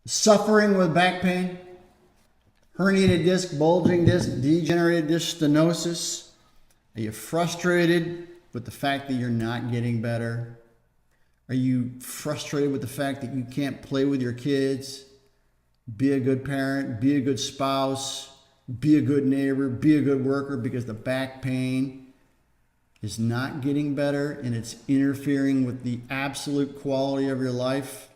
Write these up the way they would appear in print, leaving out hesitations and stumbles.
Suffering with back pain, herniated disc, bulging disc, degenerated disc, stenosis. Are you frustrated with the fact that you're not getting better? Are you frustrated with the fact that you can't play with your kids, be a good parent, be a good spouse, be a good neighbor, be a good worker because the back pain is not getting better and it's interfering with the absolute quality of your life?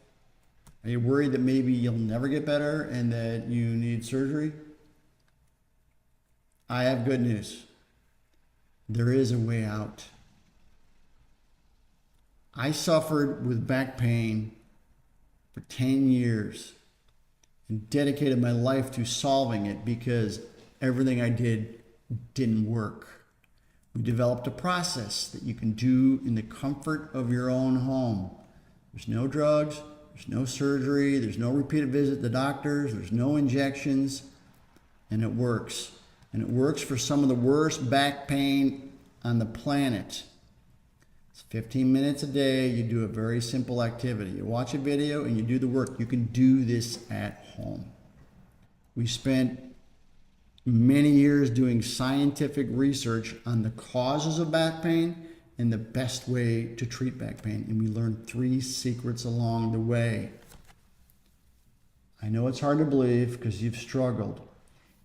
Are you worried that maybe you'll never get better and that you need surgery? I have good news. There is a way out. I suffered with back pain for 10 years and dedicated my life to solving it because everything I did didn't work. We developed a process that you can do in the comfort of your own home. There's no drugs, there's no surgery, there's no repeated visit to the doctors, there's no injections, and it works. And it works for some of the worst back pain on the planet. It's 15 minutes a day. You do a very simple activity. You watch a video and you do the work. You can do this at home. We spent many years doing scientific research on the causes of back pain and the best way to treat back pain. And we learned 3 secrets along the way. I know it's hard to believe because you've struggled.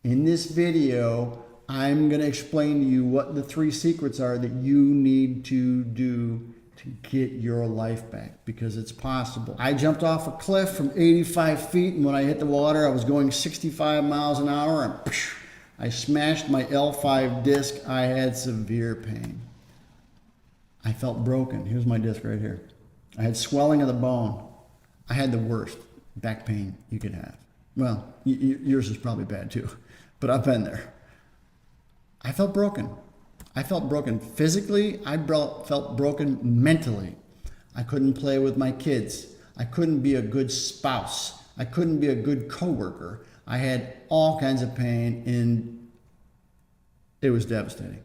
In this video, I'm going to explain to you what the 3 secrets are that you need to do to get your life back, because it's possible. I jumped off a cliff from 85 feet, and when I hit the water, I was going 65 miles an hour, and I smashed my L5 disc. I had severe pain. I felt broken. Here's my disc right here. I had swelling of the bone. I had the worst back pain you could have. Well, yours is probably bad too, but I've been there. I felt broken. I felt broken physically. I felt broken mentally. I couldn't play with my kids. I couldn't be a good spouse. I couldn't be a good coworker. I had all kinds of pain, and it was devastating.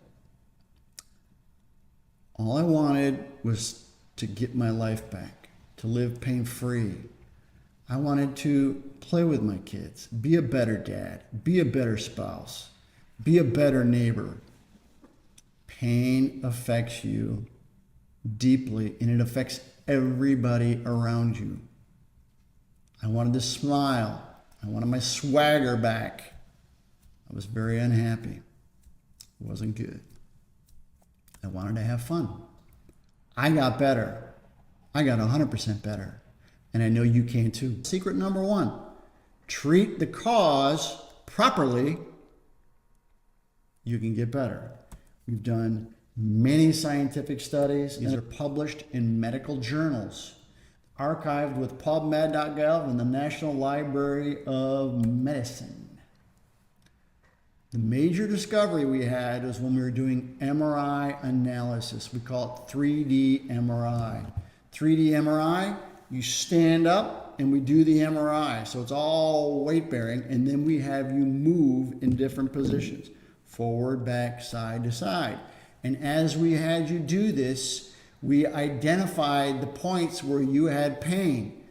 All I wanted was to get my life back, to live pain-free. I wanted to play with my kids, be a better dad, be a better spouse, be a better neighbor. Pain affects you deeply, and it affects everybody around you. I wanted to smile. I wanted my swagger back. I was very unhappy. It wasn't good. I wanted to have fun. I got better. I got 100% better. And I know you can too. Secret number 1, treat the cause properly. You can get better. We've done many scientific studies. These are published in medical journals, archived with PubMed.gov and the National Library of Medicine. The major discovery we had was when we were doing MRI analysis. We call it 3D MRI. 3D MRI, you stand up and we do the MRI. So it's all weight bearing, and then we have you move in different positions. Forward, back, side to side. And as we had you do this, we identified the points where you had pain.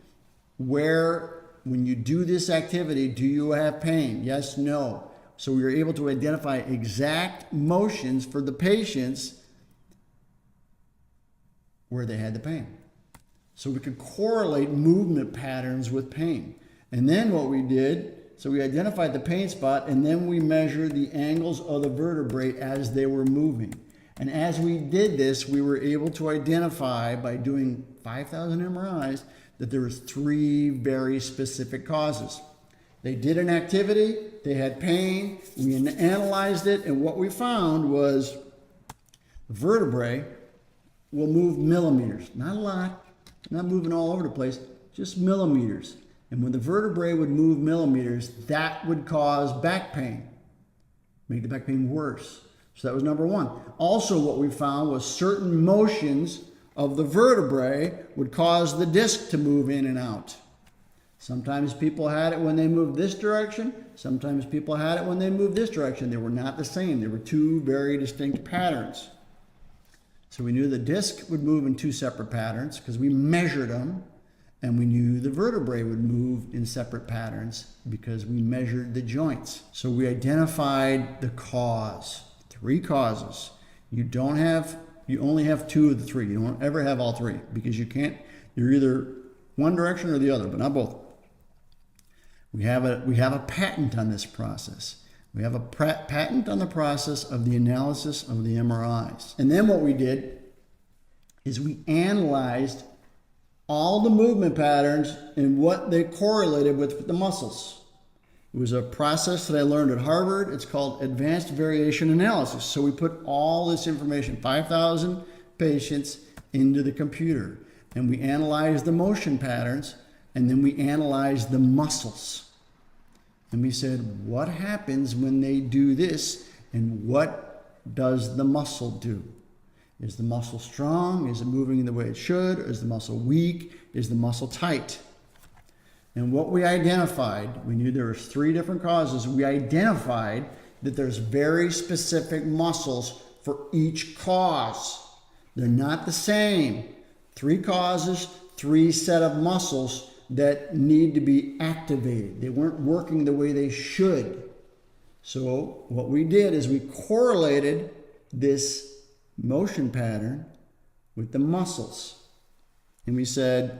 Where, when you do this activity, do you have pain? Yes, no. So we were able to identify exact motions for the patients where they had the pain. So we could correlate movement patterns with pain. And then what we did, so we identified the pain spot, and then we measured the angles of the vertebrae as they were moving. And as we did this, we were able to identify, by doing 5,000 MRIs, that there was 3 very specific causes. They did an activity, they had pain, we analyzed it, and what we found was the vertebrae will move millimeters. Not a lot, not moving all over the place, just millimeters. And when the vertebrae would move millimeters, that would cause back pain, make the back pain worse. So that was number 1. Also, what we found was certain motions of the vertebrae would cause the disc to move in and out. Sometimes people had it when they moved this direction. Sometimes people had it when they moved this direction. They were not the same. There were 2 very distinct patterns. So we knew the disc would move in 2 separate patterns because we measured them. And we knew the vertebrae would move in separate patterns because we measured the joints. So we identified the cause, 3 causes. You only have 2 of the 3. You don't ever have all 3 because you're either one direction or the other, but not both. We have a patent on this process. We have a patent on the process of the analysis of the MRIs. And then what we did is we analyzed all the movement patterns and what they correlated with the muscles. It was a process that I learned at Harvard. It's called advanced variation analysis. So we put all this information, 5,000 patients, into the computer. And we analyzed the motion patterns, and then we analyzed the muscles. And we said, what happens when they do this, and what does the muscle do? Is the muscle strong? Is it moving the way it should? Is the muscle weak? Is the muscle tight? And what we identified, we knew there was 3 different causes. We identified that there's very specific muscles for each cause. They're not the same. 3 causes, 3 set of muscles that need to be activated. They weren't working the way they should. So what we did is we correlated this motion pattern with the muscles. And we said,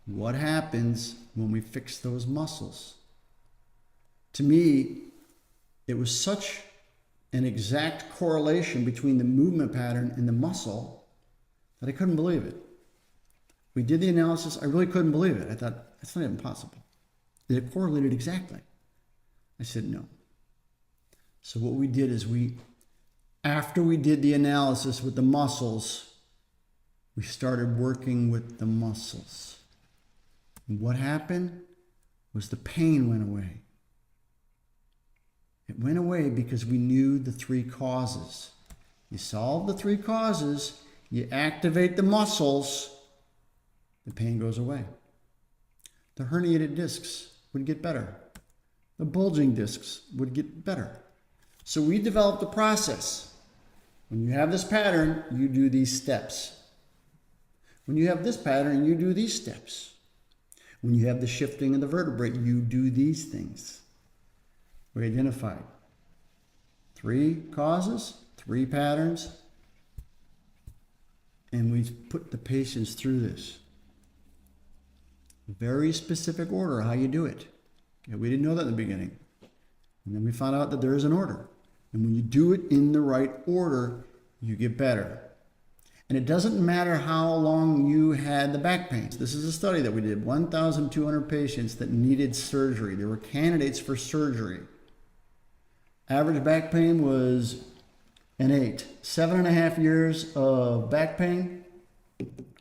what happens when we fix those muscles? To me, it was such an exact correlation between the movement pattern and the muscle that I couldn't believe it. We did the analysis. I really couldn't believe it. I thought, that's not even possible. It correlated exactly. I said, no. So what we did is after we did the analysis with the muscles, we started working with the muscles. And what happened was the pain went away. It went away because we knew the 3 causes. You solve the 3 causes, you activate the muscles, the pain goes away. The herniated discs would get better. The bulging discs would get better. So we developed a process. When you have this pattern, you do these steps. When you have this pattern, you do these steps. When you have the shifting of the vertebrae, you do these things. We identified 3 causes, 3 patterns, and we put the patients through this. Very specific order how you do it. Okay, we didn't know that in the beginning. And then we found out that there is an order. And when you do it in the right order, you get better. And it doesn't matter how long you had the back pain. This is a study that we did, 1,200 patients that needed surgery. They were candidates for surgery. Average back pain was an 8. 7.5 years of back pain.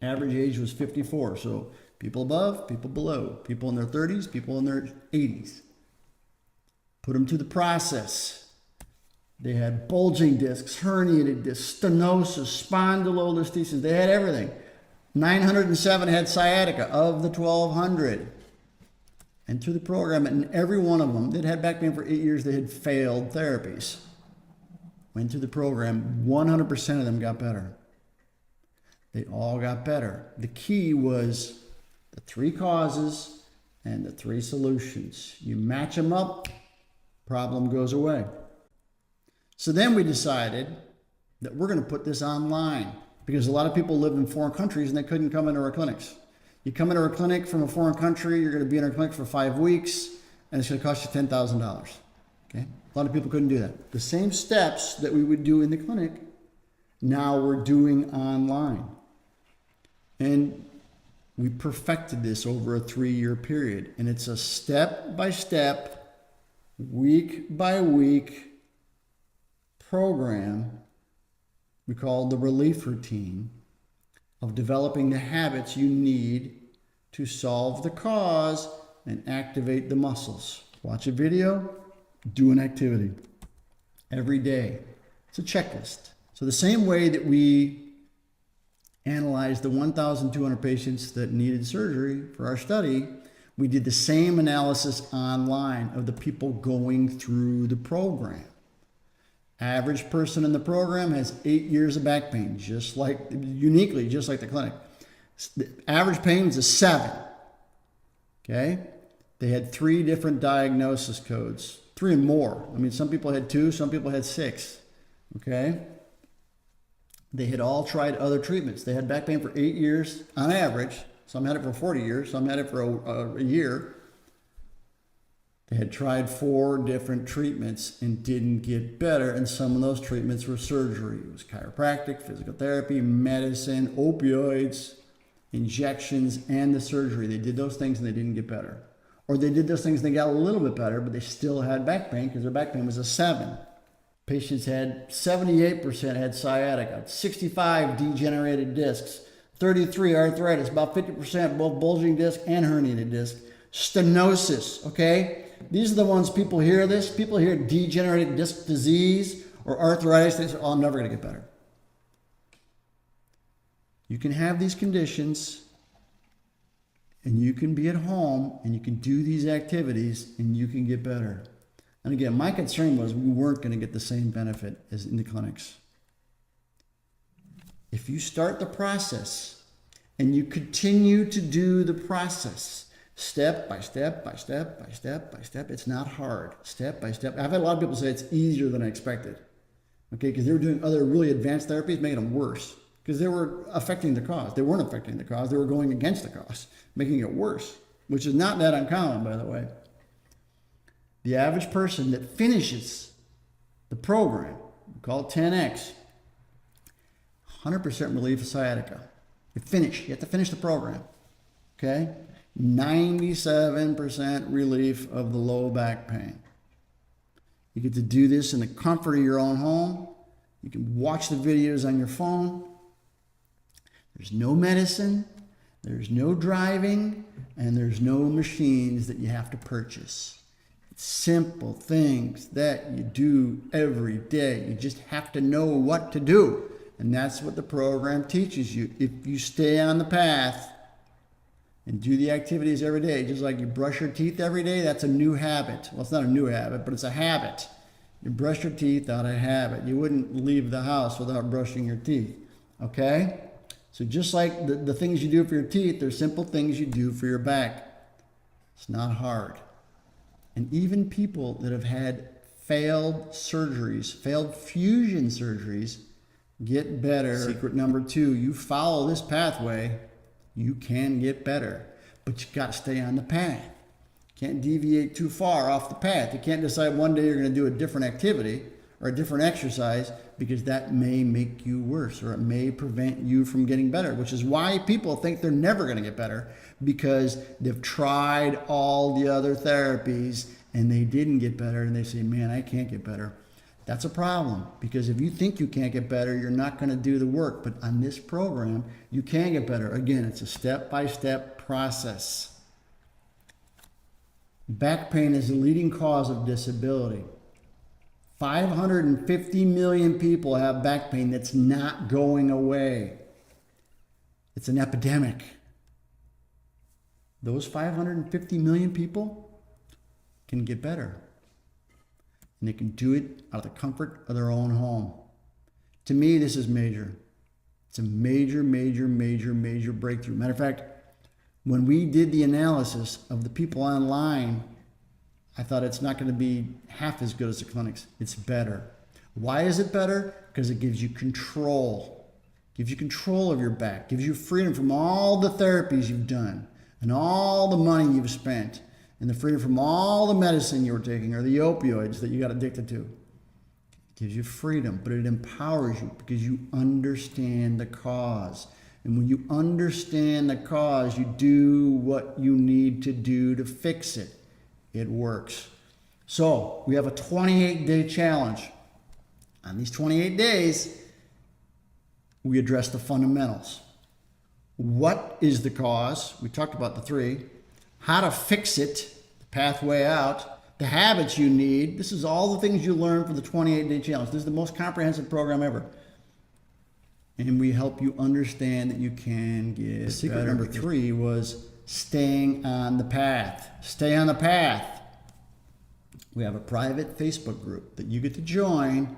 Average age was 54. So people above, people below. People in their 30s, people in their 80s. Put them through the process. They had bulging discs, herniated discs, stenosis, spondylolisthesis. They had everything. 907 had sciatica of the 1,200. And through the program, and every one of them, they'd had back pain for 8 years. They had failed therapies. Went through the program, 100% of them got better. They all got better. The key was the 3 causes and the 3 solutions. You match them up, problem goes away. So then we decided that we're going to put this online because a lot of people live in foreign countries and they couldn't come into our clinics. You come into our clinic from a foreign country, you're going to be in our clinic for 5 weeks, and it's going to cost you $10,000. Okay? A lot of people couldn't do that. The same steps that we would do in the clinic, now we're doing online. And we perfected this over a 3-year period. And it's a step-by-step, week-by-week program we call the relief routine of developing the habits you need to solve the cause and activate the muscles. Watch a video, do an activity every day. It's a checklist. So the same way that we analyzed the 1,200 patients that needed surgery for our study, we did the same analysis online of the people going through the program. Average person in the program has 8 years of back pain, uniquely, just like the clinic. The average pain was a 7. Okay? They had 3 different diagnosis codes, 3 and more. I mean, some people had 2, some people had 6. Okay? They had all tried other treatments. They had back pain for 8 years on average. Some had it for 40 years, some had it for a year. They had tried 4 different treatments and didn't get better, and some of those treatments were surgery. It was chiropractic, physical therapy, medicine, opioids, injections, and the surgery. They did those things and they didn't get better. Or they did those things and they got a little bit better, but they still had back pain because their back pain was a 7. Patients had 78% had sciatica, 65 degenerated discs, 33 arthritis, about 50% both bulging disc and herniated disc, stenosis, okay? These are the ones people hear this. People hear degenerated disc disease or arthritis. They say, oh, I'm never going to get better. You can have these conditions and you can be at home and you can do these activities and you can get better. And again, my concern was we weren't going to get the same benefit as in the clinics. If you start the process and you continue to do the process, step by step by step by step by step, it's not hard. Step by step. I've had a lot of people say it's easier than I expected. Okay, because they were doing other really advanced therapies, making them worse. Because they were affecting the cause. They weren't affecting the cause. They were going against the cause, making it worse, which is not that uncommon, by the way. The average person that finishes the program, we call it 10X, 100% relief of sciatica. You have to finish the program, okay? 97% relief of the low back pain. You get to do this in the comfort of your own home. You can watch the videos on your phone. There's no medicine, there's no driving, and there's no machines that you have to purchase. It's simple things that you do every day. You just have to know what to do. And that's what the program teaches you. If you stay on the path and do the activities every day, just like you brush your teeth every day, that's a new habit. Well, it's not a new habit, but it's a habit. You brush your teeth out of habit. You wouldn't leave the house without brushing your teeth, okay? So just like the things you do for your teeth, they're simple things you do for your back. It's not hard. And even people that have had failed surgeries, failed fusion surgeries, get better. Secret number 2, you follow this pathway, you can get better. But you got to stay on the path. You can't deviate too far off the path. You can't decide one day you're going to do a different activity or a different exercise, because that may make you worse or it may prevent you from getting better, which is why people think they're never going to get better, because they've tried all the other therapies and they didn't get better, and they say, man, I can't get better. That's a problem, because if you think you can't get better, you're not going to do the work. But on this program, you can get better. Again, it's a step-by-step process. Back pain is the leading cause of disability. 550 million people have back pain that's not going away. It's an epidemic. Those 550 million people can get better. And they can do it out of the comfort of their own home. To me, this is major. It's a major, major, major, major breakthrough. Matter of fact, when we did the analysis of the people online, I thought it's not going to be half as good as the clinics. It's better. Why is it better? Because it gives you control. Gives you control of your back. Gives you freedom from all the therapies you've done and all the money you've spent and the freedom from all the medicine you were taking or the opioids that you got addicted to. It gives you freedom, but it empowers you because you understand the cause. And when you understand the cause, you do what you need to do to fix it. It works. So we have a 28-day challenge. On these 28 days, we address the fundamentals. What is the cause? We talked about the 3. How to fix it, the pathway out, the habits you need. This is all the things you learn for the 28-day challenge. This is the most comprehensive program ever. And we help you understand that you can get secret better. Number 3 was staying on the path. Stay on the path. We have a private Facebook group that you get to join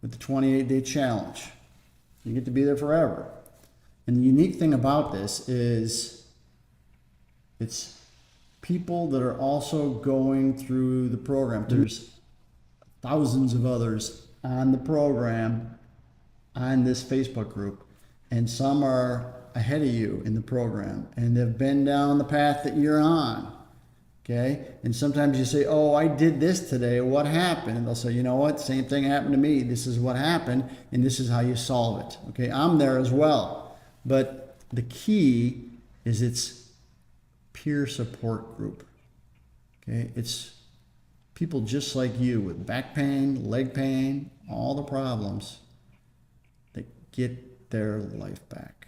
with the 28-day challenge. You get to be there forever. And the unique thing about this is it's people that are also going through the program. There's thousands of others on the program on this Facebook group, and some are ahead of you in the program and they've been down the path that you're on. Okay. And sometimes you say, oh, I did this today. What happened? And they'll say, you know what? Same thing happened to me. This is what happened. And this is how you solve it. Okay. I'm there as well. But the key is it's peer support group. Okay. It's people just like you with back pain, leg pain, all the problems that get their life back.